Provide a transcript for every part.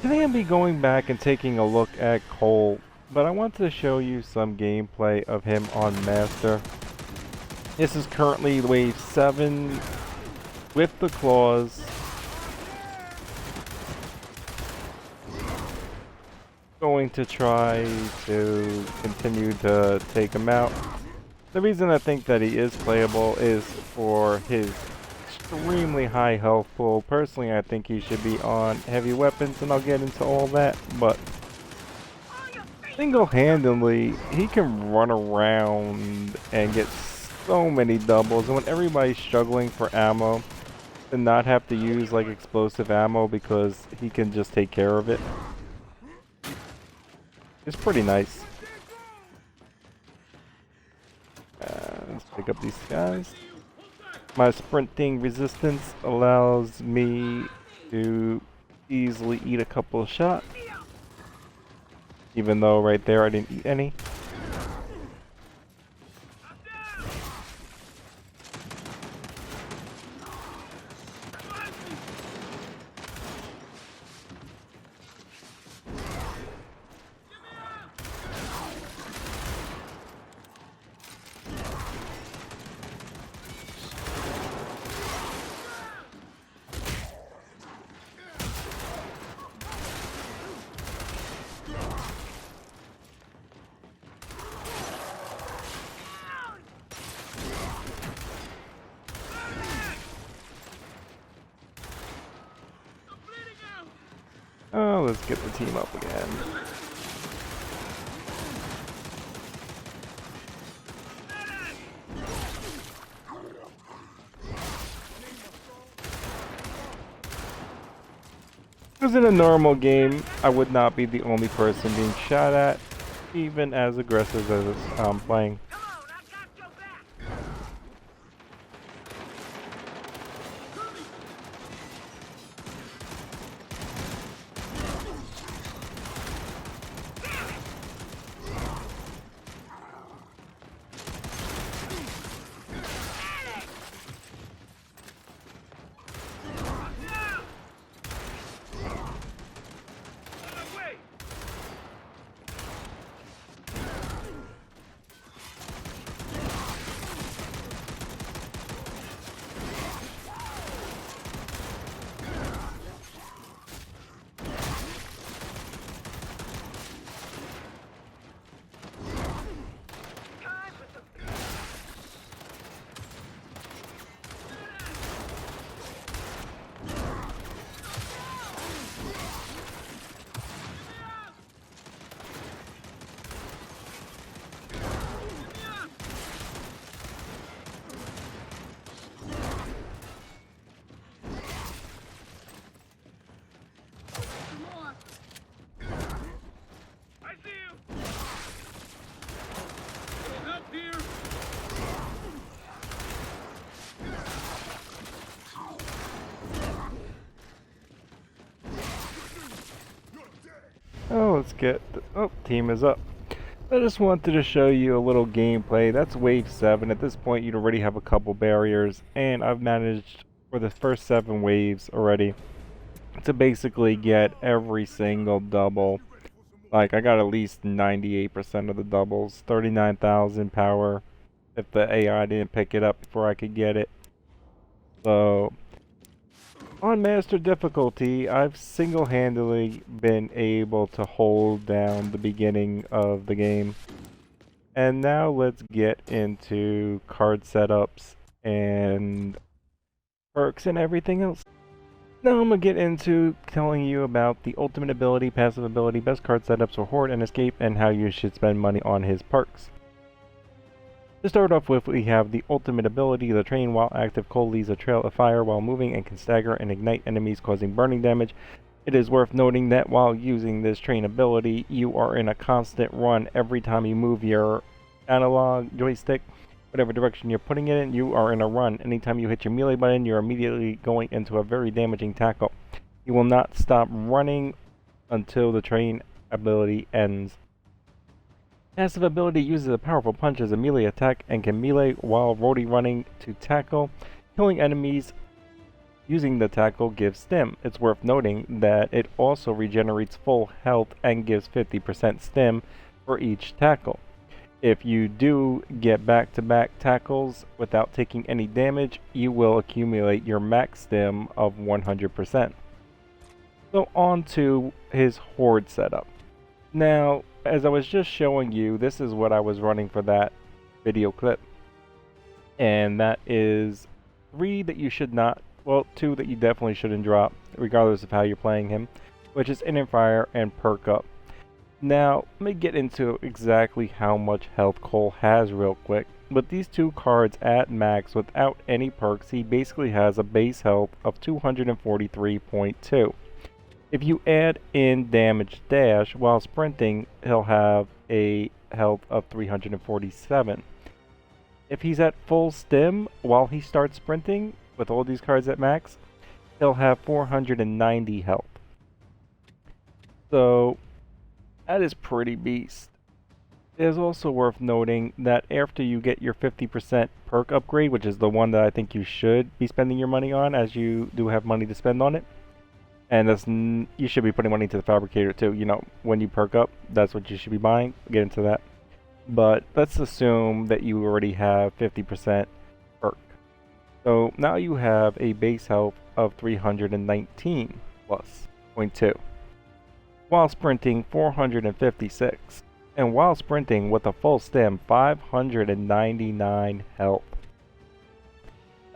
Today I'll be going back and taking a look at Cole, but I wanted to show you some gameplay of him on Master. This is currently wave 7 with the claws. Going to try to continue to take him out. The reason I think that he is playable is for his extremely high health pool. Personally, I think he should be on heavy weapons, and I'll get into all that, but single-handedly, he can run around and get so many doubles, and when everybody's struggling for ammo, to not have to use like explosive ammo because he can just take care of it. It's pretty nice. Let's pick up these guys. My sprinting resistance allows me to easily eat a couple of shots. Even though right there I didn't eat any. Oh, let's get the team up again. Because in a normal game, I would not be the only person being shot at, even as aggressive as I'm playing. Oh, let's get oh, team is up. I just wanted to show you a little gameplay. That's wave 7. At this point, you'd already have a couple barriers, and I've managed for the first 7 waves already to basically get every single double. Like, I got at least 98% of the doubles, 39,000 power if the AI didn't pick it up before I could get it. So, on Master difficulty, I've single-handedly been able to hold down the beginning of the game. And now let's get into card setups and perks and everything else. Now I'm going to get into telling you about the ultimate ability, passive ability, best card setups for Horde and Escape, and how you should spend money on his perks. To start off with, we have the ultimate ability. The train while active Cole leaves a trail of fire while moving and can stagger and ignite enemies, causing burning damage. It is worth noting that while using this train ability, you are in a constant run. Every time you move your analog joystick, whatever direction you're putting it in, you are in a run. Anytime you hit your melee button, you're immediately going into a very damaging tackle. You will not stop running until the train ability ends. Passive ability uses a powerful punch as a melee attack and can melee while roadie running to tackle, killing enemies Using the tackle gives stim. It's worth noting that it also regenerates full health and gives 50% stim for each tackle. If you do get back-to-back tackles without taking any damage, you will accumulate your max stim of 100%. So on to his Horde setup. Now, as I was just showing you, this is what I was running for that video clip. And that is 3 that you should not, well, 2 that you definitely shouldn't drop, regardless of how you're playing him, which is Inner Fire and Perk Up. Now, let me get into exactly how much health Cole has real quick. With these 2 cards at max without any perks, he basically has a base health of 243.2. If you add in damage dash while sprinting, he'll have a health of 347. If he's at full stim while he starts sprinting, with all these cards at max, he'll have 490 health. So, that is pretty beast. It is also worth noting that after you get your 50% perk upgrade, which is the one that I think you should be spending your money on, as you do have money to spend on it, and that's you should be putting money into the Fabricator too. You know, when you perk up, that's what you should be buying. We'll get into that. But let's assume that you already have 50% perk. So now you have a base health of 319 plus 0.2. While sprinting 456. And while sprinting with a full stim, 599 health.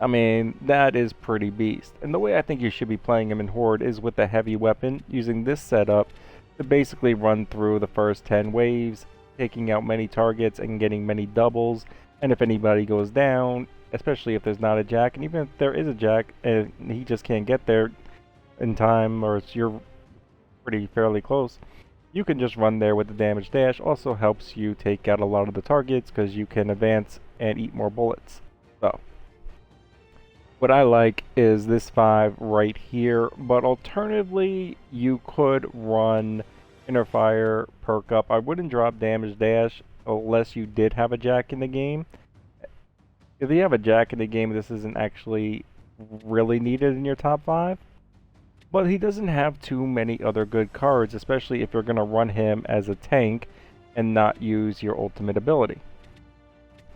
I mean, that is pretty beast. And the way I think you should be playing him in Horde is with a heavy weapon, using this setup to basically run through the first 10 waves, taking out many targets and getting many doubles. And if anybody goes down, especially if there's not a jack, and even if there is a jack and he just can't get there in time, or you're pretty fairly close, you can just run there with the damage dash. Also helps you take out a lot of the targets because you can advance and eat more bullets. So what I like is this 5 right here, but alternatively you could run Inner Fire, Perk Up. I wouldn't drop damage dash unless you did have a jack in the game. If you have a jack in the game, this isn't actually really needed in your top 5. But he doesn't have too many other good cards, especially if you're going to run him as a tank and not use your ultimate ability.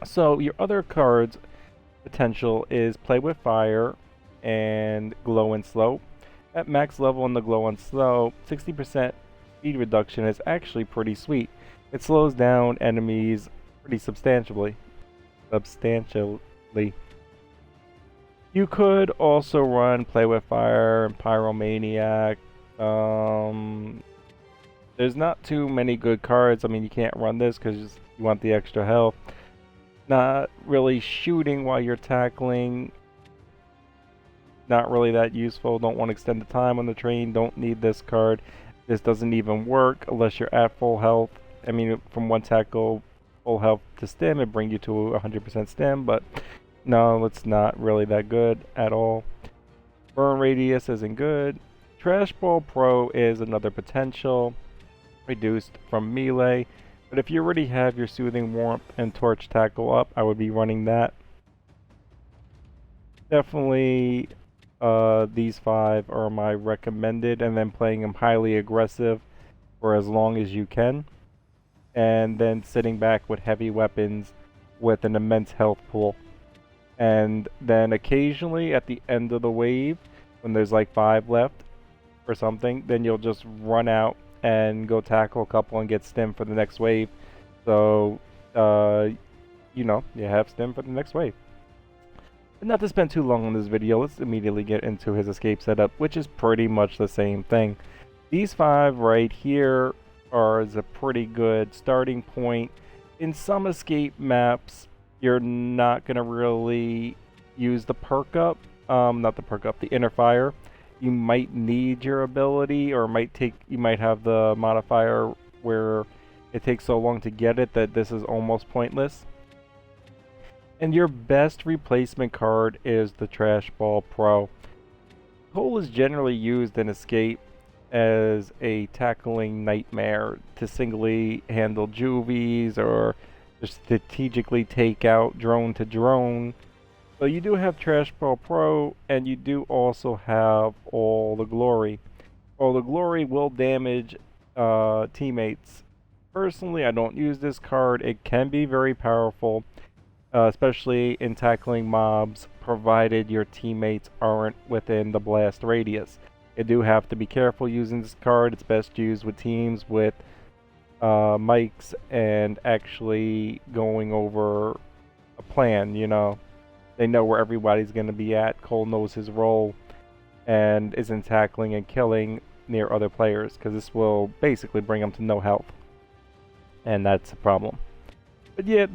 So your other cards potential is Play with Fire and Glow and Slow. At max level in the Glow and Slow, 60% speed reduction is actually pretty sweet. It slows down enemies pretty substantially. You could also run Play with Fire and Pyromaniac. There's not too many good cards. I mean, you can't run this because you want the extra health. Not really shooting while you're tackling. Not really that useful. Don't want to extend the time on the train. Don't need this card. This doesn't even work unless you're at full health. I mean, from one tackle, full health to stim, it brings you to 100% stim, but no, it's not really that good at all. Burn radius isn't good. Trash Ball Pro is another potential, reduced from melee. But if you already have your Soothing Warmth and Torch Tackle up, I would be running that. Definitely these 5 are my recommended, and then playing them highly aggressive for as long as you can. And then sitting back with heavy weapons with an immense health pool. And then occasionally at the end of the wave, when there's like 5 left or something, then you'll just run out and go tackle a couple and get stim for the next wave. So, you know, you have stim for the next wave. But not to spend too long on this video, let's immediately get into his escape setup, which is pretty much the same thing. These 5 right here are a pretty good starting point. In some escape maps, you're not going to really use the perk up, the Inner Fire. You might need your ability, or you might have the modifier where it takes so long to get it that this is almost pointless. And your best replacement card is the Trash Ball Pro. Cole is generally used in Escape as a tackling nightmare to singly handle juvies or just strategically take out drone to drone. So you do have Trash Ball Pro, and you do also have All the Glory. All the Glory will damage teammates. Personally, I don't use this card. It can be very powerful, especially in tackling mobs, provided your teammates aren't within the blast radius. You do have to be careful using this card. It's best used with teams with mics and actually going over a plan, you know. They know where everybody's going to be at. Cole knows his role and isn't tackling and killing near other players, because this will basically bring them to no health. And that's a problem. But yeah,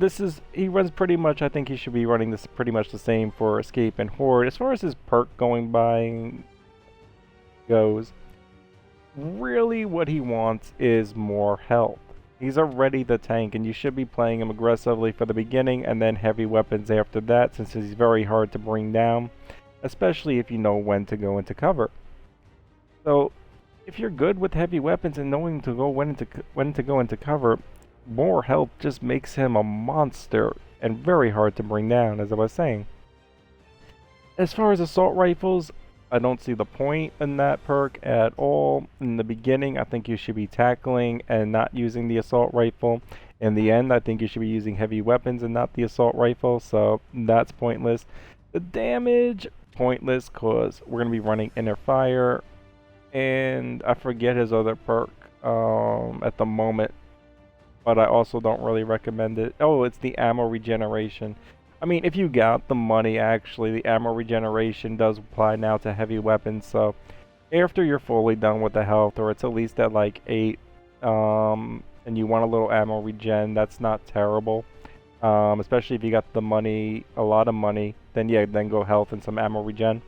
he runs pretty much, I think he should be running this pretty much the same for Escape and Horde. As far as his perk going by goes, really what he wants is more health. He's already the tank, and you should be playing him aggressively for the beginning and then heavy weapons after that, since he's very hard to bring down, especially if you know when to go into cover. So if you're good with heavy weapons and knowing to go when to go into cover, more health just makes him a monster and very hard to bring down, as I was saying. As far as assault rifles, I don't see the point in that perk at all. In the beginning, I think you should be tackling and not using the assault rifle. In the end, I think you should be using heavy weapons and not the assault rifle, so that's pointless. The damage, pointless, because we're going to be running Inner Fire, and I forget his other perk at the moment, but I also don't really recommend it. Oh, it's the ammo regeneration. I mean, if you got the money, actually, the ammo regeneration does apply now to heavy weapons, so after you're fully done with the health, or it's at least at like 8, and you want a little ammo regen, that's not terrible. Especially if you got the money, a lot of money, then yeah, then go health and some ammo regen.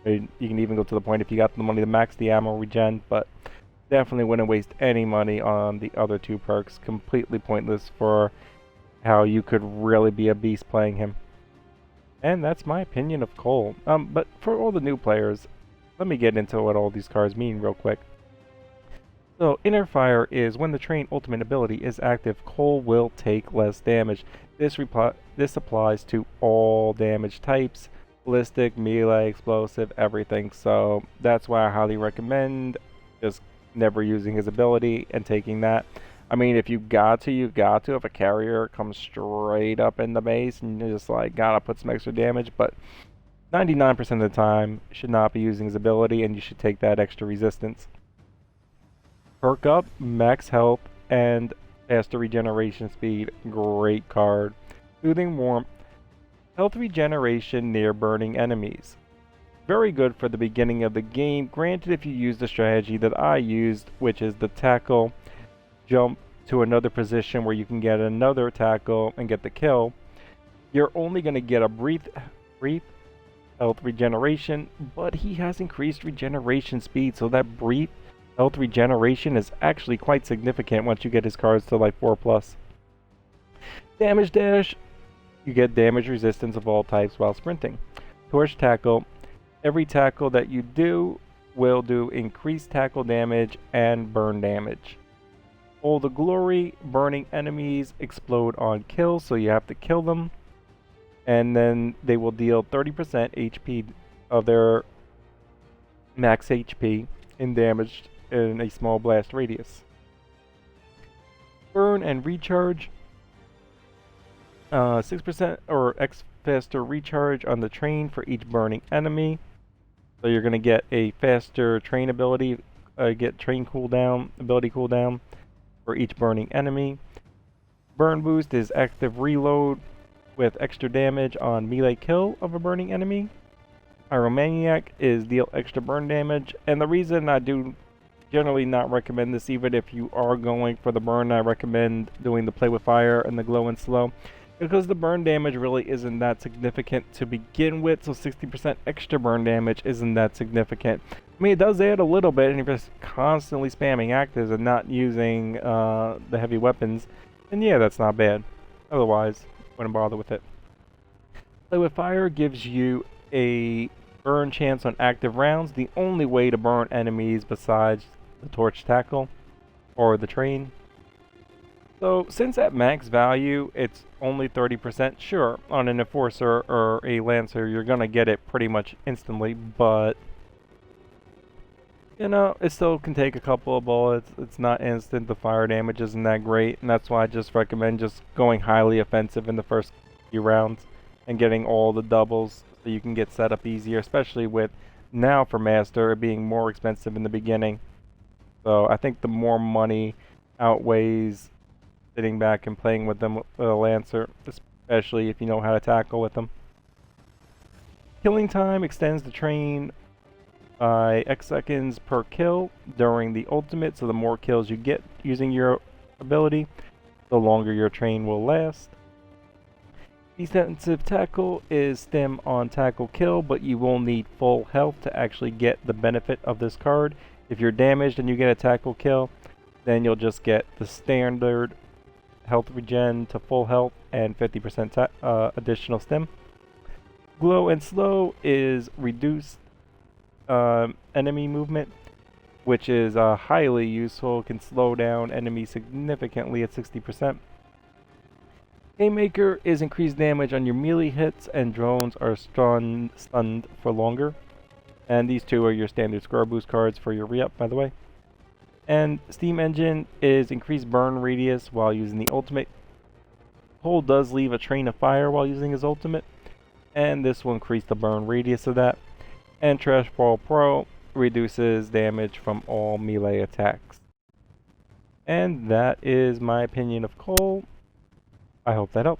You can even go to the point if you got the money to max the ammo regen, but definitely wouldn't waste any money on the other two perks. Completely pointless for how you could really be a beast playing him. And that's my opinion of Cole. But for all the new players, let me get into what all these cards mean real quick. So, Inner Fire is when the Train Ultimate ability is active, Cole will take less damage. This applies to all damage types, ballistic, melee, explosive, everything. So that's why I highly recommend just never using his ability and taking that. I mean, if you got to, you got to. If a carrier comes straight up in the base and you just like gotta put some extra damage, but 99% of the time, you should not be using his ability and you should take that extra resistance. Perk up, max health, and faster regeneration speed. Great card. Soothing Warmth. Health regeneration near burning enemies. Very good for the beginning of the game. Granted, if you use the strategy that I used, which is the tackle, jump to another position where you can get another tackle and get the kill, you're only going to get a brief health regeneration, but he has increased regeneration speed, so that brief health regeneration is actually quite significant once you get his cards to like 4+. Damage dash, you get damage resistance of all types while sprinting. Torch tackle, every tackle that you do will do increased tackle damage and burn damage. All the Glory, burning enemies explode on kill, so you have to kill them, and then they will deal 30% HP of their max HP in damage in a small blast radius. Burn and recharge, 6% or X faster recharge on the train for each burning enemy. So you're going to get a faster train ability, get train cooldown, ability cooldown for each burning enemy. Burn boost is active reload with extra damage on melee kill of a burning enemy. Pyromaniac is deal extra burn damage, and the reason I do generally not recommend this, even if you are going for the burn, I recommend doing the play with fire and the glow and slow, because the burn damage really isn't that significant to begin with, so 60% extra burn damage isn't that significant. I mean, it does add a little bit, and if you're just constantly spamming actives and not using the heavy weapons, then yeah, that's not bad. Otherwise, wouldn't bother with it. Play with fire gives you a burn chance on active rounds, the only way to burn enemies besides the torch tackle or the train. So since at max value it's only 30%, sure, on an Enforcer or a Lancer you're gonna get it pretty much instantly, but you know, it still can take a couple of bullets. It's not instant. The fire damage isn't that great, and that's why I just recommend just going highly offensive in the first few rounds and getting all the doubles so you can get set up easier, especially with now for Master it being more expensive in the beginning. So I think the more money outweighs sitting back and playing with them with a Lancer, especially if you know how to tackle with them. Killing time extends the train by X seconds per kill during the ultimate, so the more kills you get using your ability, the longer your train will last. Defensive tackle is stem on tackle kill, but you will need full health to actually get the benefit of this card. If you're damaged and you get a tackle kill, then you'll just get the standard health regen to full health and 50% additional stem. Glow and slow is reduced enemy movement, which is highly useful, can slow down enemies significantly at 60%. Haymaker is increased damage on your melee hits, and drones are stunned for longer. And these two are your standard score boost cards for your re-up, by the way. And Steam Engine is increased burn radius while using the ultimate. Cole does leave a train of fire while using his ultimate, and this will increase the burn radius of that. And Trash Ball Pro reduces damage from all melee attacks. And that is my opinion of Cole. I hope that helps.